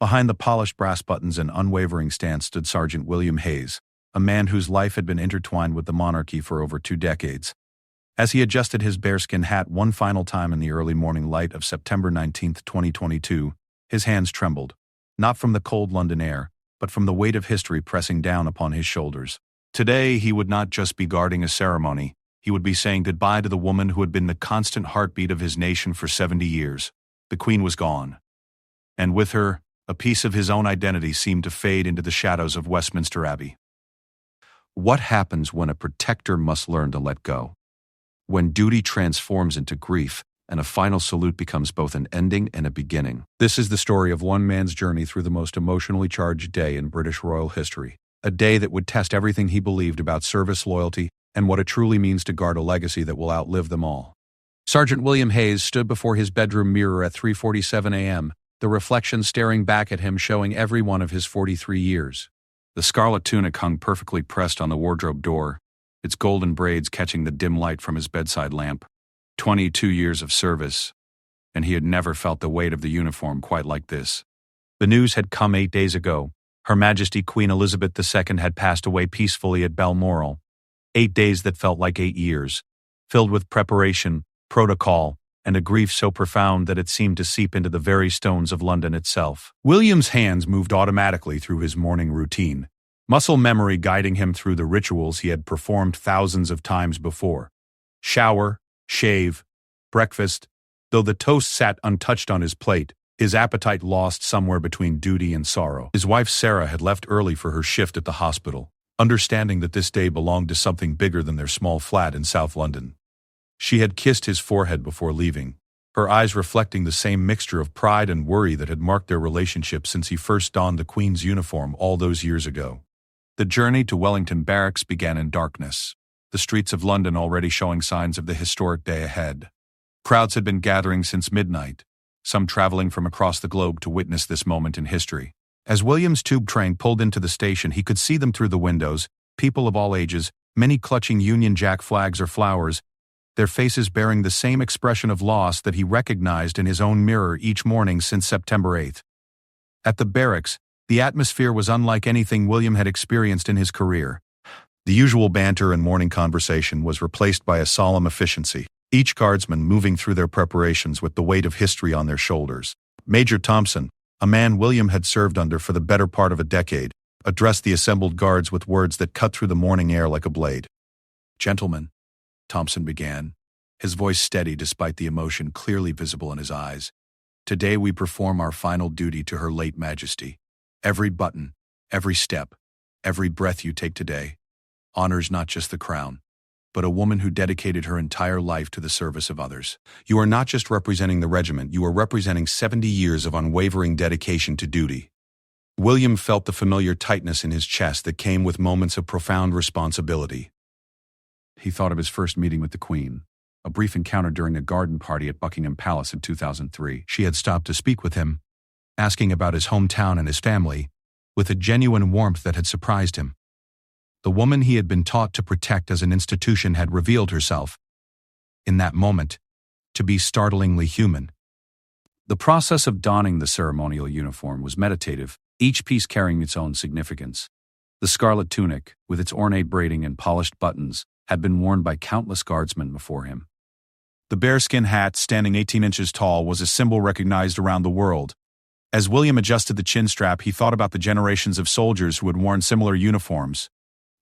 Behind the polished brass buttons and unwavering stance stood Sergeant William Hayes, a man whose life had been intertwined with the monarchy for over 2 decades. As he adjusted his bearskin hat one final time in the early morning light of September 19, 2022, his hands trembled, not from the cold London air, but from the weight of history pressing down upon his shoulders. Today, he would not just be guarding a ceremony, he would be saying goodbye to the woman who had been the constant heartbeat of his nation for 70 years. The Queen was gone. And with her, a piece of his own identity seemed to fade into the shadows of Westminster Abbey. What happens when a protector must learn to let go? When duty transforms into grief, and a final salute becomes both an ending and a beginning. This is the story of one man's journey through the most emotionally charged day in British royal history. A day that would test everything he believed about service, loyalty, and what it truly means to guard a legacy that will outlive them all. Sergeant William Hayes stood before his bedroom mirror at 3:47 a.m., the reflection staring back at him showing every one of his 43 years. The scarlet tunic hung perfectly pressed on the wardrobe door, its golden braids catching the dim light from his bedside lamp. 22 years of service, and he had never felt the weight of the uniform quite like this. The news had come 8 days ago. Her Majesty Queen Elizabeth II had passed away peacefully at Balmoral. 8 days that felt like 8 years, filled with preparation, protocol, and a grief so profound that it seemed to seep into the very stones of London itself. William's hands moved automatically through his morning routine, muscle memory guiding him through the rituals he had performed thousands of times before. Shower, shave, breakfast. Though the toast sat untouched on his plate, his appetite lost somewhere between duty and sorrow. His wife Sarah had left early for her shift at the hospital, understanding that this day belonged to something bigger than their small flat in South London. She had kissed his forehead before leaving, her eyes reflecting the same mixture of pride and worry that had marked their relationship since he first donned the Queen's uniform all those years ago. The journey to Wellington Barracks began in darkness, the streets of London already showing signs of the historic day ahead. Crowds had been gathering since midnight, some traveling from across the globe to witness this moment in history. As William's tube train pulled into the station, he could see them through the windows, people of all ages, many clutching Union Jack flags or flowers, their faces bearing the same expression of loss that he recognized in his own mirror each morning since September 8th. At the barracks, the atmosphere was unlike anything William had experienced in his career. The usual banter and morning conversation was replaced by a solemn efficiency, each guardsman moving through their preparations with the weight of history on their shoulders. Major Thompson, a man William had served under for the better part of a decade, addressed the assembled guards with words that cut through the morning air like a blade. "Gentlemen," Thompson began, his voice steady despite the emotion clearly visible in his eyes, "today we perform our final duty to Her late Majesty. Every button, every step, every breath you take today honors not just the crown, but a woman who dedicated her entire life to the service of others. You are not just representing the regiment, you are representing 70 years of unwavering dedication to duty." William felt the familiar tightness in his chest that came with moments of profound responsibility. He thought of his first meeting with the Queen, a brief encounter during a garden party at Buckingham Palace in 2003. She had stopped to speak with him, asking about his hometown and his family, with a genuine warmth that had surprised him. The woman he had been taught to protect as an institution had revealed herself, in that moment, to be startlingly human. The process of donning the ceremonial uniform was meditative, each piece carrying its own significance. The scarlet tunic, with its ornate braiding and polished buttons, had been worn by countless guardsmen before him. The bearskin hat, standing 18 inches tall, was a symbol recognized around the world. As William adjusted the chin strap, he thought about the generations of soldiers who had worn similar uniforms,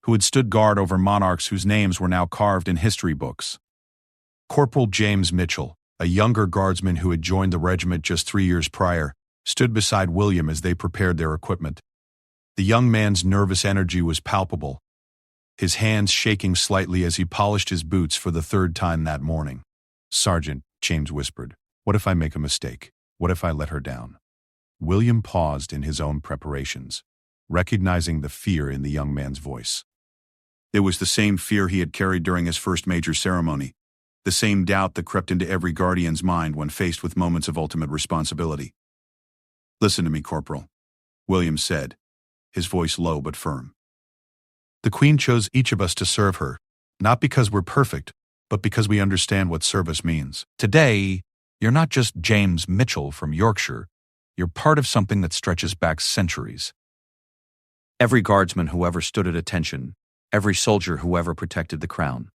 who had stood guard over monarchs whose names were now carved in history books. Corporal James Mitchell, a younger guardsman who had joined the regiment just 3 years prior, stood beside William as they prepared their equipment. The young man's nervous energy was palpable, his hands shaking slightly as he polished his boots for the 3rd time that morning. "Sergeant," James whispered, "what if I make a mistake? What if I let her down?" William paused in his own preparations, recognizing the fear in the young man's voice. It was the same fear he had carried during his first major ceremony, the same doubt that crept into every guardian's mind when faced with moments of ultimate responsibility. "Listen to me, Corporal," William said, his voice low but firm. "The Queen chose each of us to serve her, not because we're perfect, but because we understand what service means. Today, you're not just James Mitchell from Yorkshire, You're part of something that stretches back centuries. Every guardsman who ever stood at attention, every soldier who ever protected the crown,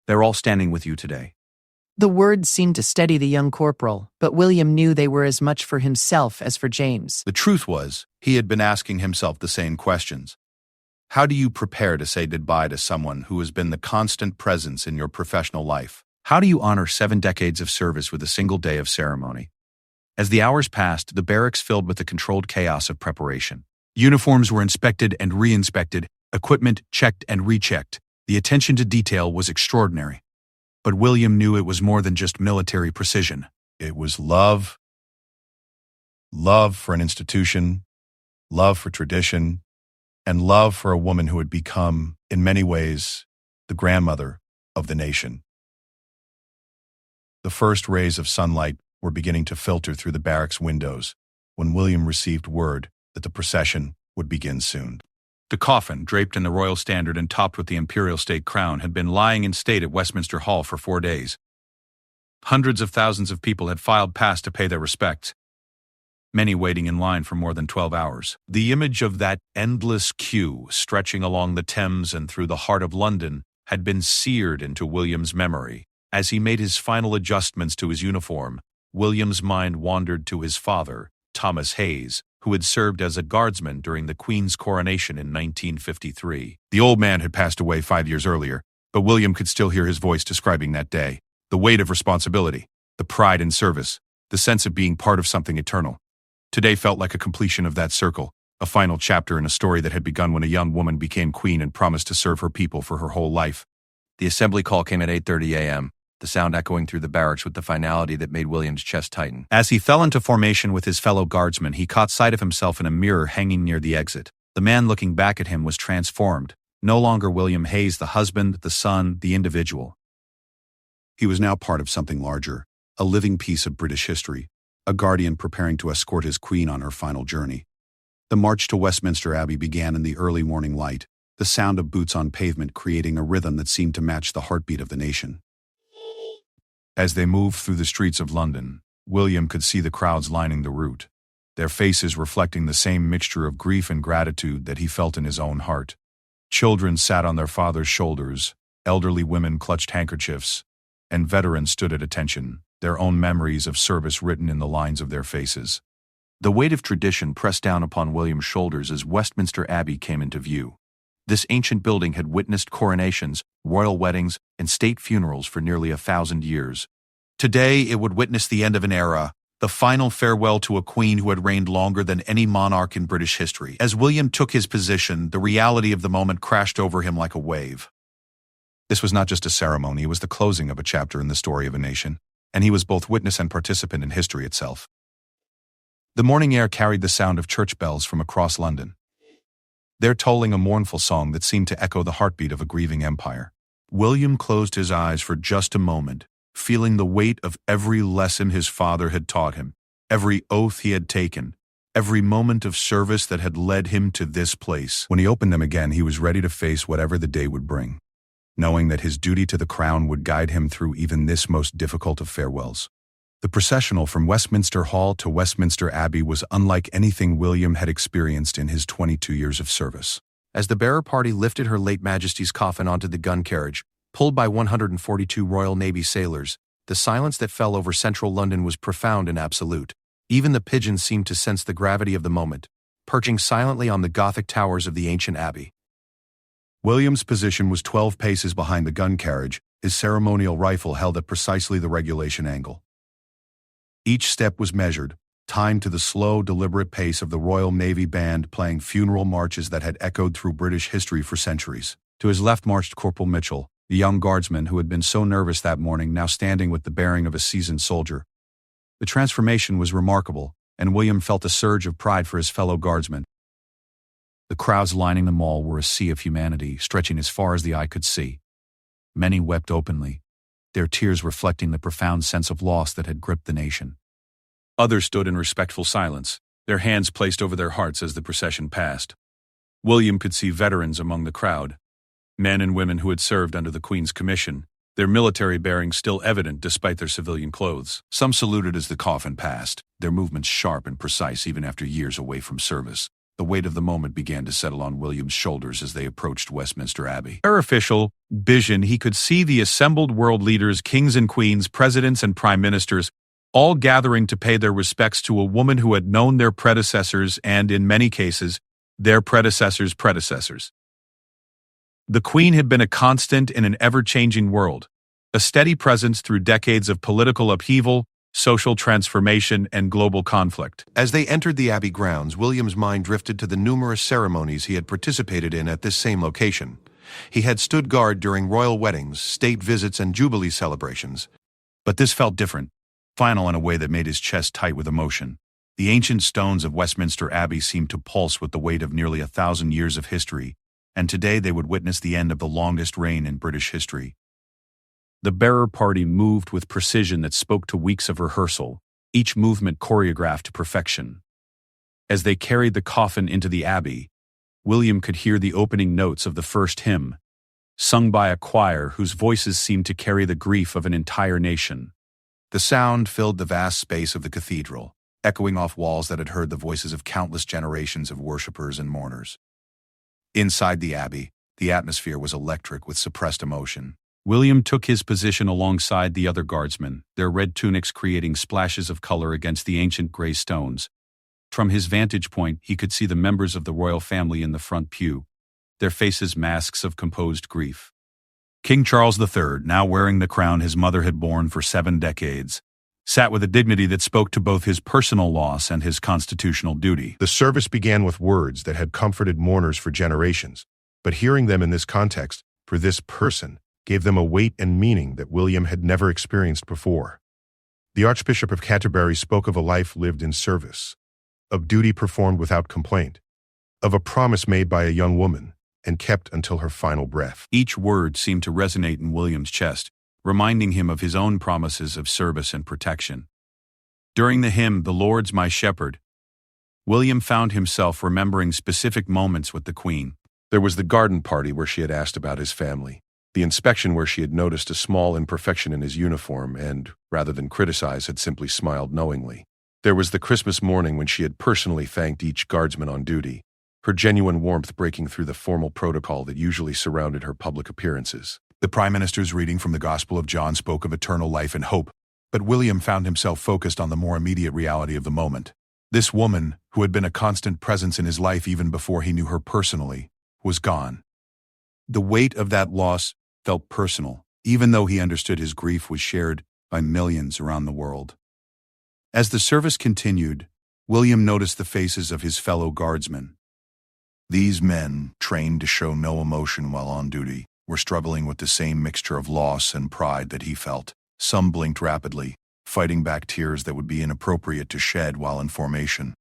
they're all standing with you today. The words seemed to steady the young corporal, but William knew they were as much for himself as for James. The truth was, he had been asking himself the same questions. How do you prepare to say goodbye to someone who has been the constant presence in your professional life? How do you honor 7 decades of service with a single day of ceremony? As the hours passed, the barracks filled with the controlled chaos of preparation. Uniforms were inspected and re-inspected, equipment checked and rechecked. The attention to detail was extraordinary. But William knew it was more than just military precision. It was love. Love for an institution, love for tradition, and love for a woman who had become, in many ways, the grandmother of the nation. The first rays of sunlight were beginning to filter through the barracks windows when William received word that the procession would begin soon. The coffin, draped in the royal standard and topped with the imperial state crown, had been lying in state at Westminster Hall for 4 days. Hundreds of thousands of people had filed past to pay their respects, many waiting in line for more than 12 hours. The image of that endless queue stretching along the Thames and through the heart of London had been seared into William's memory. As he made his final adjustments to his uniform, William's mind wandered to his father, Thomas Hayes, who had served as a guardsman during the Queen's coronation in 1953. The old man had passed away 5 years earlier, but William could still hear his voice describing that day. The weight of responsibility, the pride in service, the sense of being part of something eternal. Today felt like a completion of that circle, a final chapter in a story that had begun when a young woman became queen and promised to serve her people for her whole life. The assembly call came at 8:30 a.m., the sound echoing through the barracks with the finality that made William's chest tighten. As he fell into formation with his fellow guardsmen, he caught sight of himself in a mirror hanging near the exit. The man looking back at him was transformed, no longer William Hayes, the husband, the son, the individual. He was now part of something larger, a living piece of British history, a guardian preparing to escort his queen on her final journey. The march to Westminster Abbey began in the early morning light, the sound of boots on pavement creating a rhythm that seemed to match the heartbeat of the nation. As they moved through the streets of London, William could see the crowds lining the route, their faces reflecting the same mixture of grief and gratitude that he felt in his own heart. Children sat on their father's shoulders, elderly women clutched handkerchiefs, and veterans stood at attention, their own memories of service written in the lines of their faces. The weight of tradition pressed down upon William's shoulders as Westminster Abbey came into view. This ancient building had witnessed coronations, royal weddings, and state funerals for nearly 1,000 years. Today, it would witness the end of an era, the final farewell to a queen who had reigned longer than any monarch in British history. As William took his position, the reality of the moment crashed over him like a wave. This was not just a ceremony, it was the closing of a chapter in the story of a nation, and he was both witness and participant in history itself. The morning air carried the sound of church bells from across London. They're tolling a mournful song that seemed to echo the heartbeat of a grieving empire. William closed his eyes for just a moment, feeling the weight of every lesson his father had taught him, every oath he had taken, every moment of service that had led him to this place. When he opened them again, he was ready to face whatever the day would bring, knowing that his duty to the crown would guide him through even this most difficult of farewells. The processional from Westminster Hall to Westminster Abbey was unlike anything William had experienced in his 22 years of service. As the bearer party lifted Her Late Majesty's coffin onto the gun carriage, pulled by 142 Royal Navy sailors, the silence that fell over central London was profound and absolute. Even the pigeons seemed to sense the gravity of the moment, perching silently on the Gothic towers of the ancient abbey. William's position was 12 paces behind the gun carriage, his ceremonial rifle held at precisely the regulation angle. Each step was measured, timed to the slow, deliberate pace of the Royal Navy Band playing funeral marches that had echoed through British history for centuries. To his left marched Corporal Mitchell, the young guardsman who had been so nervous that morning, now standing with the bearing of a seasoned soldier. The transformation was remarkable, and William felt a surge of pride for his fellow guardsmen. The crowds lining the mall were a sea of humanity, stretching as far as the eye could see. Many wept openly, their tears reflecting the profound sense of loss that had gripped the nation. Others stood in respectful silence, their hands placed over their hearts as the procession passed. William could see veterans among the crowd, men and women who had served under the Queen's commission, their military bearings still evident despite their civilian clothes. Some saluted as the coffin passed, their movements sharp and precise even after years away from service. The weight of the moment began to settle on William's shoulders as they approached Westminster Abbey. Her official vision, he could see the assembled world leaders, kings and queens, presidents and prime ministers, all gathering to pay their respects to a woman who had known their predecessors and, in many cases, their predecessors' predecessors. The Queen had been a constant in an ever-changing world, a steady presence through decades of political upheaval, social transformation, and global conflict. As they entered the Abbey grounds, William's mind drifted to the numerous ceremonies he had participated in at this same location. He had stood guard during royal weddings, state visits, and jubilee celebrations. But this felt different, final in a way that made his chest tight with emotion. The ancient stones of Westminster Abbey seemed to pulse with the weight of nearly 1,000 years of history, and today they would witness the end of the longest reign in British history. The bearer party moved with precision that spoke to weeks of rehearsal, each movement choreographed to perfection. As they carried the coffin into the abbey, William could hear the opening notes of the first hymn, sung by a choir whose voices seemed to carry the grief of an entire nation. The sound filled the vast space of the cathedral, echoing off walls that had heard the voices of countless generations of worshippers and mourners. Inside the abbey, the atmosphere was electric with suppressed emotion. William took his position alongside the other guardsmen, their red tunics creating splashes of color against the ancient gray stones. From his vantage point, he could see the members of the royal family in the front pew, their faces masks of composed grief. King Charles III, now wearing the crown his mother had borne for 7 decades, sat with a dignity that spoke to both his personal loss and his constitutional duty. The service began with words that had comforted mourners for generations, but hearing them in this context, for this person, gave them a weight and meaning that William had never experienced before. The Archbishop of Canterbury spoke of a life lived in service, of duty performed without complaint, of a promise made by a young woman and kept until her final breath. Each word seemed to resonate in William's chest, reminding him of his own promises of service and protection. During the hymn, "The Lord's My Shepherd," William found himself remembering specific moments with the Queen. There was the garden party where she had asked about his family, the inspection where she had noticed a small imperfection in his uniform and, rather than criticize, had simply smiled knowingly. There was the Christmas morning when she had personally thanked each guardsman on duty, her genuine warmth breaking through the formal protocol that usually surrounded her public appearances. The Prime Minister's reading from the Gospel of John spoke of eternal life and hope, but William found himself focused on the more immediate reality of the moment. This woman, who had been a constant presence in his life even before he knew her personally, was gone. The weight of that loss felt personal, even though he understood his grief was shared by millions around the world. As the service continued, William noticed the faces of his fellow guardsmen. These men, trained to show no emotion while on duty, were struggling with the same mixture of loss and pride that he felt. Some blinked rapidly, fighting back tears that would be inappropriate to shed while in formation.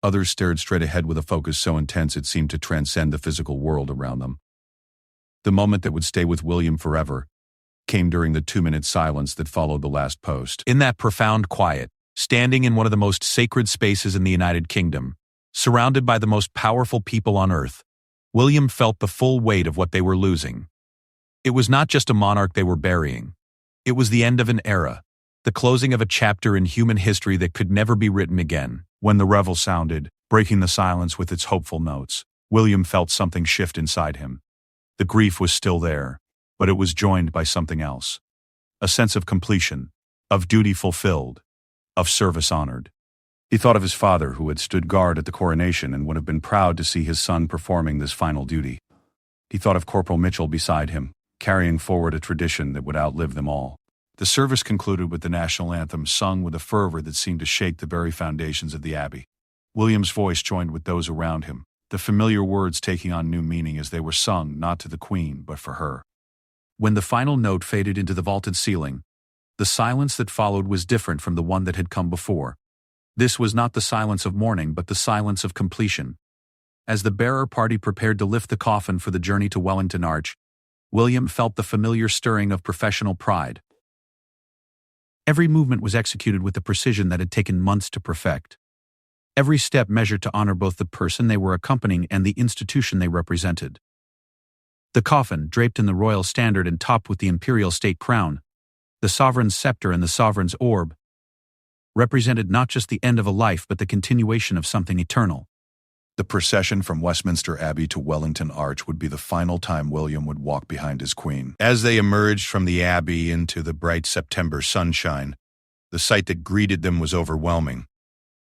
Others stared straight ahead with a focus so intense it seemed to transcend the physical world around them. The moment that would stay with William forever came during the 2-minute silence that followed the last post. In that profound quiet, standing in one of the most sacred spaces in the United Kingdom, surrounded by the most powerful people on earth, William felt the full weight of what they were losing. It was not just a monarch they were burying. It was the end of an era, the closing of a chapter in human history that could never be written again. When the revel sounded, breaking the silence with its hopeful notes, William felt something shift inside him. The grief was still there, but it was joined by something else. A sense of completion, of duty fulfilled, of service honored. He thought of his father, who had stood guard at the coronation and would have been proud to see his son performing this final duty. He thought of Corporal Mitchell beside him, carrying forward a tradition that would outlive them all. The service concluded with the national anthem sung with a fervor that seemed to shake the very foundations of the abbey. William's voice joined with those around him, the familiar words taking on new meaning as they were sung not to the Queen but for her. When the final note faded into the vaulted ceiling, the silence that followed was different from the one that had come before. This was not the silence of mourning but the silence of completion. As the bearer party prepared to lift the coffin for the journey to Wellington Arch, William felt the familiar stirring of professional pride. Every movement was executed with the precision that had taken months to perfect. Every step measured to honor both the person they were accompanying and the institution they represented. The coffin, draped in the royal standard and topped with the imperial state crown, the sovereign's scepter and the sovereign's orb, represented not just the end of a life but the continuation of something eternal. The procession from Westminster Abbey to Wellington Arch would be the final time William would walk behind his queen. As they emerged from the Abbey into the bright September sunshine, the sight that greeted them was overwhelming.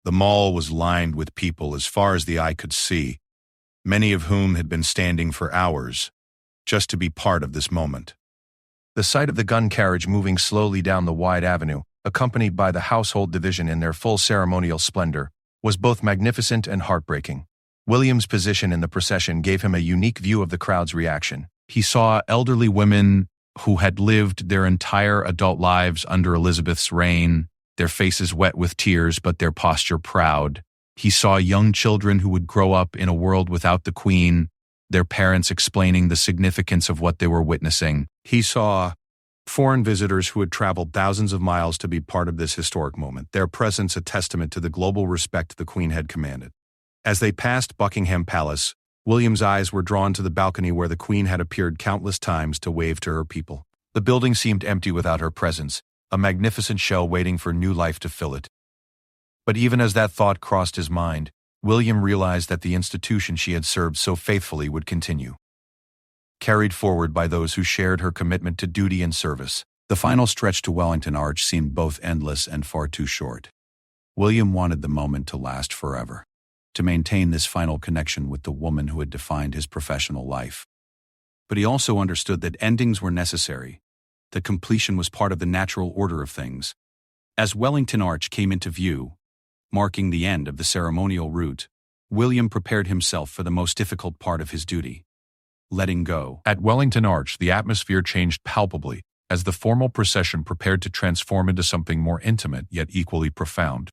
The mall was lined with people as far as the eye could see, many of whom had been standing for hours, just to be part of this moment. The sight of the gun carriage moving slowly down the wide avenue, accompanied by the household division in their full ceremonial splendor, was both magnificent and heartbreaking. William's position in the procession gave him a unique view of the crowd's reaction. He saw elderly women who had lived their entire adult lives under Elizabeth's reign, their faces wet with tears but their posture proud. He saw young children who would grow up in a world without the Queen, their parents explaining the significance of what they were witnessing. He saw foreign visitors who had traveled thousands of miles to be part of this historic moment, their presence a testament to the global respect the Queen had commanded. As they passed Buckingham Palace, William's eyes were drawn to the balcony where the Queen had appeared countless times to wave to her people. The building seemed empty without her presence, a magnificent shell waiting for new life to fill it. But even as that thought crossed his mind, William realized that the institution she had served so faithfully would continue. Carried forward by those who shared her commitment to duty and service, the final stretch to Wellington Arch seemed both endless and far too short. William wanted the moment to last forever, to maintain this final connection with the woman who had defined his professional life. But he also understood that endings were necessary, that completion was part of the natural order of things. As Wellington Arch came into view, marking the end of the ceremonial route, William prepared himself for the most difficult part of his duty: letting go. At Wellington Arch, the atmosphere changed palpably as the formal procession prepared to transform into something more intimate yet equally profound.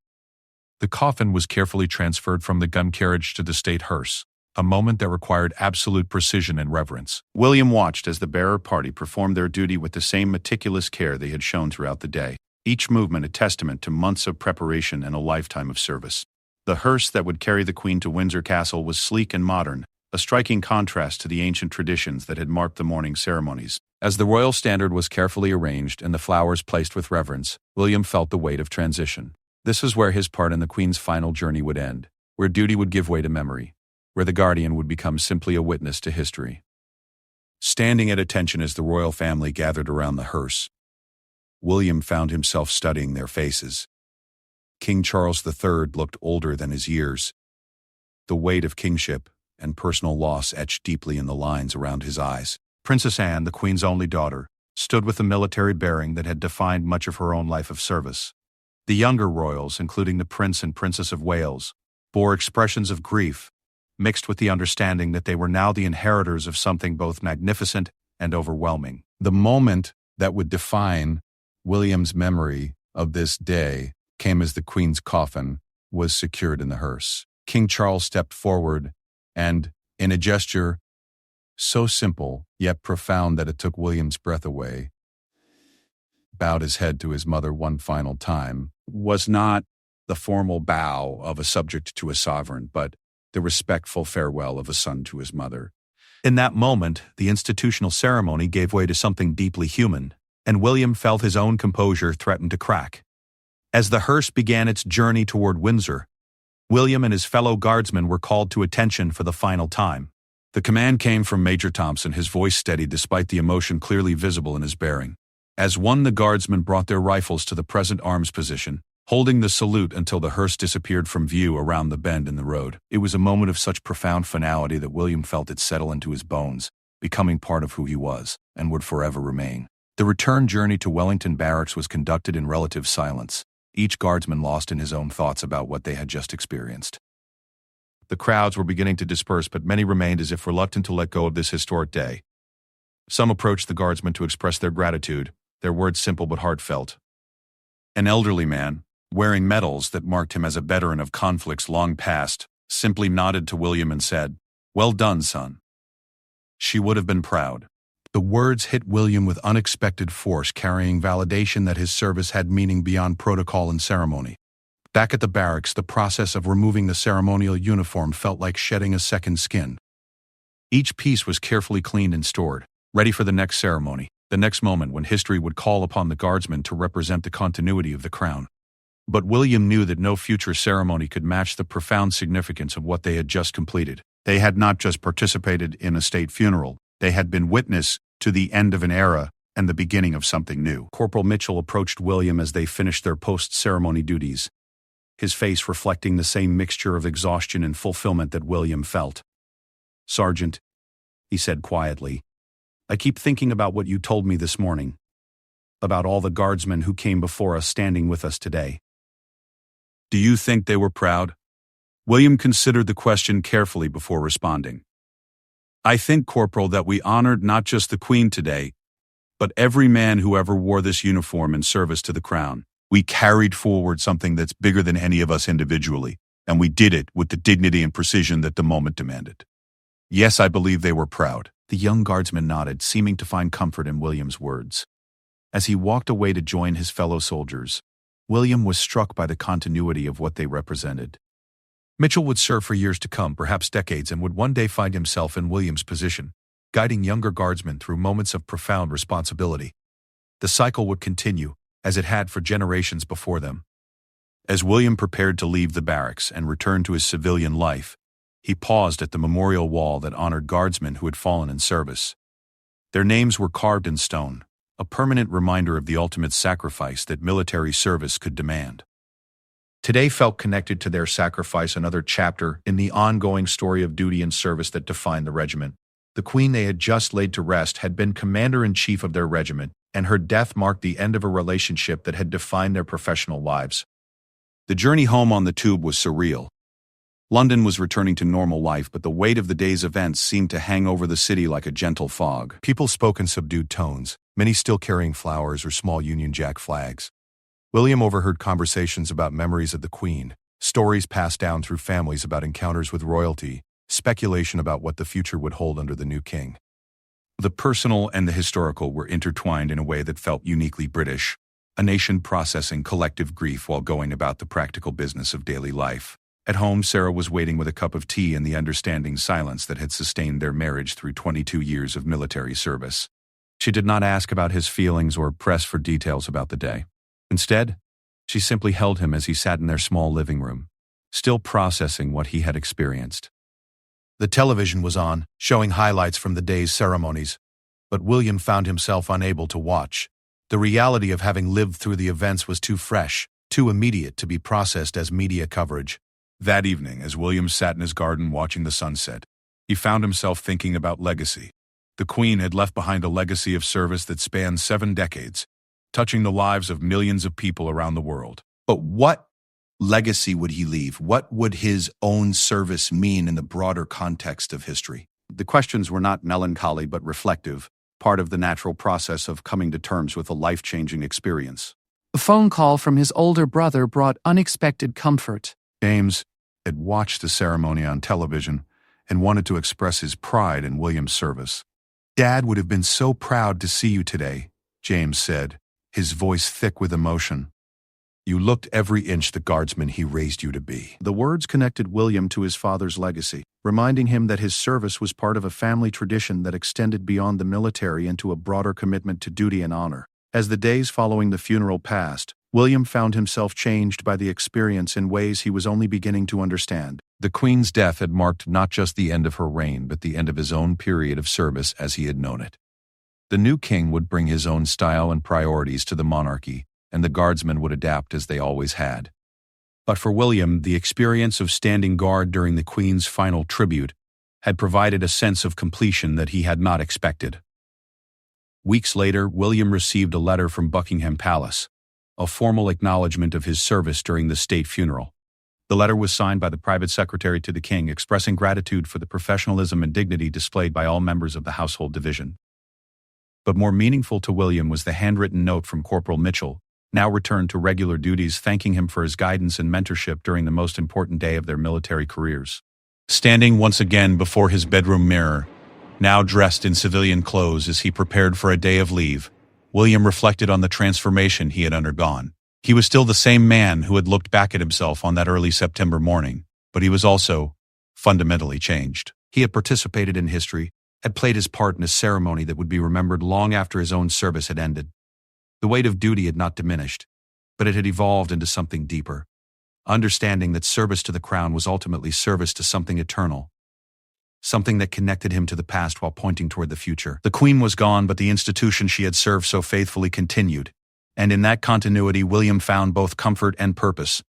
The coffin was carefully transferred from the gun carriage to the state hearse, a moment that required absolute precision and reverence. William watched as the bearer party performed their duty with the same meticulous care they had shown throughout the day, each movement a testament to months of preparation and a lifetime of service. The hearse that would carry the Queen to Windsor Castle was sleek and modern, a striking contrast to the ancient traditions that had marked the morning ceremonies. As the royal standard was carefully arranged and the flowers placed with reverence, William felt the weight of transition. This is where his part in the Queen's final journey would end, where duty would give way to memory, where the guardian would become simply a witness to history. Standing at attention as the royal family gathered around the hearse, William found himself studying their faces. King Charles III looked older than his years, the weight of kingship and personal loss etched deeply in the lines around his eyes. Princess Anne, the Queen's only daughter, stood with the military bearing that had defined much of her own life of service. The younger royals, including the Prince and Princess of Wales, bore expressions of grief, mixed with the understanding that they were now the inheritors of something both magnificent and overwhelming. The moment that would define William's memory of this day came as the Queen's coffin was secured in the hearse. King Charles stepped forward and, in a gesture so simple yet profound that it took William's breath away, bowed his head to his mother one final time. Was not the formal bow of a subject to a sovereign, but the respectful farewell of a son to his mother. In that moment, the institutional ceremony gave way to something deeply human, and William felt his own composure threaten to crack. As the hearse began its journey toward Windsor, William and his fellow guardsmen were called to attention for the final time. The command came from Major Thompson, his voice steady despite the emotion clearly visible in his bearing. As one, the guardsmen brought their rifles to the present arms position, holding the salute until the hearse disappeared from view around the bend in the road. It was a moment of such profound finality that William felt it settle into his bones, becoming part of who he was, and would forever remain. The return journey to Wellington Barracks was conducted in relative silence, each guardsman lost in his own thoughts about what they had just experienced. The crowds were beginning to disperse, but many remained as if reluctant to let go of this historic day. Some approached the guardsmen to express their gratitude, their words simple but heartfelt. An elderly man, wearing medals that marked him as a veteran of conflicts long past, simply nodded to William and said, "Well done, son." She would have been proud. The words hit William with unexpected force, carrying validation that his service had meaning beyond protocol and ceremony. Back at the barracks, the process of removing the ceremonial uniform felt like shedding a second skin. Each piece was carefully cleaned and stored, ready for the next ceremony, the next moment when history would call upon the guardsmen to represent the continuity of the crown. But William knew that no future ceremony could match the profound significance of what they had just completed. They had not just participated in a state funeral, they had been witness to the end of an era and the beginning of something new. Corporal Mitchell approached William as they finished their post-ceremony duties, his face reflecting the same mixture of exhaustion and fulfillment that William felt. "Sergeant," he said quietly, "I keep thinking about what you told me this morning, about all the guardsmen who came before us standing with us today. Do you think they were proud?" William considered the question carefully before responding. "I think, Corporal, that we honored not just the Queen today, but every man who ever wore this uniform in service to the crown. We carried forward something that's bigger than any of us individually, and we did it with the dignity and precision that the moment demanded. Yes, I believe they were proud." The young guardsman nodded, seeming to find comfort in William's words. As he walked away to join his fellow soldiers, William was struck by the continuity of what they represented. Mitchell would serve for years to come, perhaps decades, and would one day find himself in William's position, guiding younger guardsmen through moments of profound responsibility. The cycle would continue, as it had for generations before them. As William prepared to leave the barracks and return to his civilian life, he paused at the memorial wall that honored guardsmen who had fallen in service. Their names were carved in stone, a permanent reminder of the ultimate sacrifice that military service could demand. Today felt connected to their sacrifice, another chapter in the ongoing story of duty and service that defined the regiment. The Queen they had just laid to rest had been commander-in-chief of their regiment, and her death marked the end of a relationship that had defined their professional lives. The journey home on the tube was surreal. London was returning to normal life, but the weight of the day's events seemed to hang over the city like a gentle fog. People spoke in subdued tones, many still carrying flowers or small Union Jack flags. William overheard conversations about memories of the Queen, stories passed down through families about encounters with royalty, speculation about what the future would hold under the new king. The personal and the historical were intertwined in a way that felt uniquely British, a nation processing collective grief while going about the practical business of daily life. At home, Sarah was waiting with a cup of tea in the understanding silence that had sustained their marriage through 22 years of military service. She did not ask about his feelings or press for details about the day. Instead, she simply held him as he sat in their small living room, still processing what he had experienced. The television was on, showing highlights from the day's ceremonies, but William found himself unable to watch. The reality of having lived through the events was too fresh, too immediate to be processed as media coverage. That evening, as William sat in his garden watching the sunset, he found himself thinking about legacy. The Queen had left behind a legacy of service that spanned 7 decades, touching the lives of millions of people around the world. But what legacy would he leave? What would his own service mean in the broader context of history? The questions were not melancholy but reflective, part of the natural process of coming to terms with a life-changing experience. A phone call from his older brother brought unexpected comfort. James had watched the ceremony on television and wanted to express his pride in William's service. "Dad would have been so proud to see you today," James said, his voice thick with emotion. "You looked every inch the guardsman he raised you to be." The words connected William to his father's legacy, reminding him that his service was part of a family tradition that extended beyond the military into a broader commitment to duty and honor. As the days following the funeral passed, William found himself changed by the experience in ways he was only beginning to understand. The Queen's death had marked not just the end of her reign, but the end of his own period of service as he had known it. The new king would bring his own style and priorities to the monarchy, and the guardsmen would adapt as they always had. But for William, the experience of standing guard during the Queen's final tribute had provided a sense of completion that he had not expected. Weeks later, William received a letter from Buckingham Palace, a formal acknowledgement of his service during the state funeral. The letter was signed by the private secretary to the king, expressing gratitude for the professionalism and dignity displayed by all members of the household division. But more meaningful to William was the handwritten note from Corporal Mitchell, now returned to regular duties, thanking him for his guidance and mentorship during the most important day of their military careers. Standing once again before his bedroom mirror, now dressed in civilian clothes as he prepared for a day of leave, William reflected on the transformation he had undergone. He was still the same man who had looked back at himself on that early September morning, but he was also fundamentally changed. He had participated in history, had played his part in a ceremony that would be remembered long after his own service had ended. The weight of duty had not diminished, but it had evolved into something deeper, understanding that service to the crown was ultimately service to something eternal, something that connected him to the past while pointing toward the future. The Queen was gone, but the institution she had served so faithfully continued, and in that continuity William found both comfort and purpose,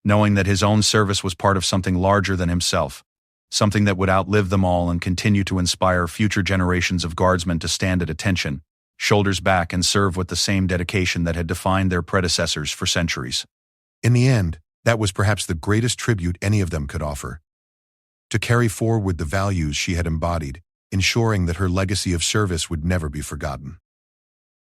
knowing that his own service was part of something larger than himself, something that would outlive them all and continue to inspire future generations of guardsmen to stand at attention, shoulders back, and serve with the same dedication that had defined their predecessors for centuries. In the end, that was perhaps the greatest tribute any of them could offer. To carry forward the values she had embodied, ensuring that her legacy of service would never be forgotten.